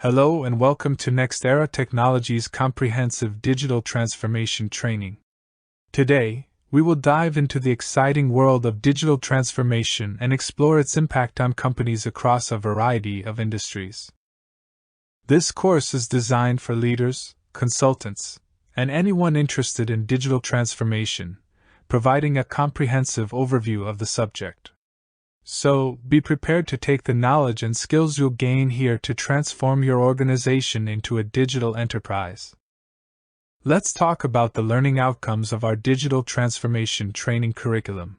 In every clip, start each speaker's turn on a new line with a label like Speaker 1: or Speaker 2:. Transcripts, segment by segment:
Speaker 1: Hello and welcome to neXt Technology's comprehensive digital transformation training. Today, we will dive into the exciting world of digital transformation and explore its impact on companies across a variety of industries. This course is designed for leaders, consultants, and anyone interested in digital transformation, providing a comprehensive overview of the subject. So, be prepared to take the knowledge and skills you'll gain here to transform your organization into a digital enterprise. Let's talk about the learning outcomes of our digital transformation training curriculum.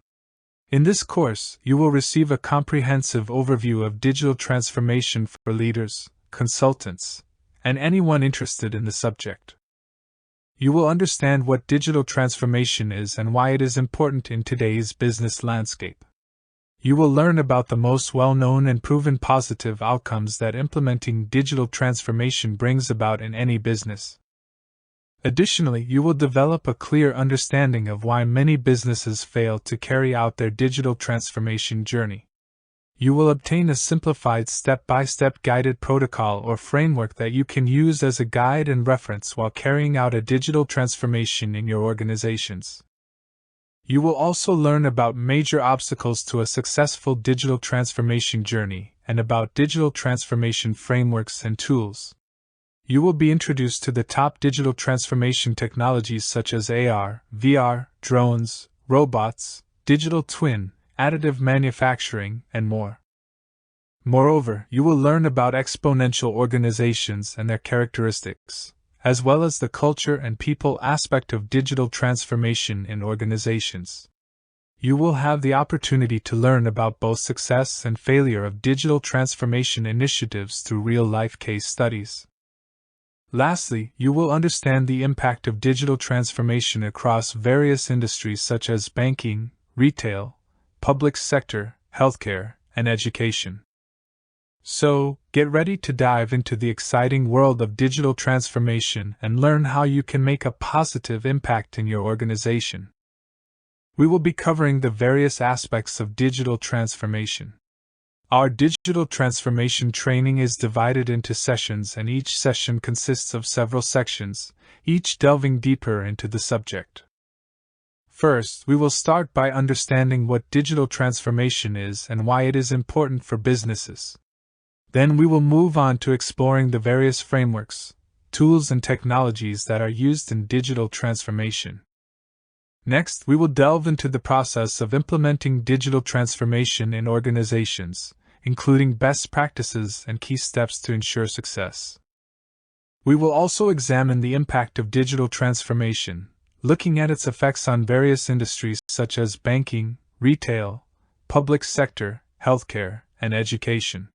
Speaker 1: In this course, you will receive a comprehensive overview of digital transformation for leaders, consultants, and anyone interested in the subject. You will understand what digital transformation is and why it is important in today's business landscape. You will learn about the most well-known and proven positive outcomes that implementing digital transformation brings about in any business. Additionally, you will develop a clear understanding of why many businesses fail to carry out their digital transformation journey. You will obtain a simplified step-by-step guided protocol or framework that you can use as a guide and reference while carrying out a digital transformation in your organizations. You will also learn about major obstacles to a successful digital transformation journey and about digital transformation frameworks and tools. You will be introduced to the top digital transformation technologies such as AR, VR, drones, robots, digital twin, additive manufacturing, and more. Moreover, you will learn about exponential organizations and their characteristics, as well as the culture and people aspect of digital transformation in organizations. You will have the opportunity to learn about both success and failure of digital transformation initiatives through real-life case studies. Lastly, you will understand the impact of digital transformation across various industries such as banking, retail, public sector, healthcare, and education. So, get ready to dive into the exciting world of digital transformation and learn how you can make a positive impact in your organization. We will be covering the various aspects of digital transformation. Our digital transformation training is divided into sessions, and each session consists of several sections, each delving deeper into the subject. First, we will start by understanding what digital transformation is and why it is important for businesses. Then we will move on to exploring the various frameworks, tools, and technologies that are used in digital transformation. Next, we will delve into the process of implementing digital transformation in organizations, including best practices and key steps to ensure success. We will also examine the impact of digital transformation, looking at its effects on various industries such as banking, retail, public sector, healthcare, and education.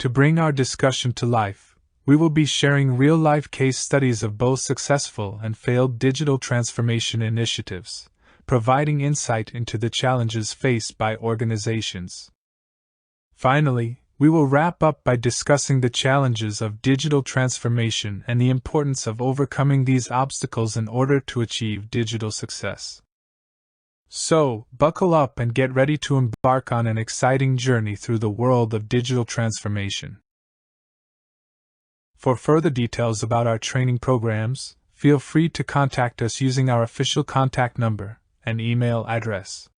Speaker 1: To bring our discussion to life, we will be sharing real-life case studies of both successful and failed digital transformation initiatives, providing insight into the challenges faced by organizations. Finally, we will wrap up by discussing the challenges of digital transformation and the importance of overcoming these obstacles in order to achieve digital success. So, buckle up and get ready to embark on an exciting journey through the world of digital transformation. For further details about our training programs, feel free to contact us using our official contact number and email address.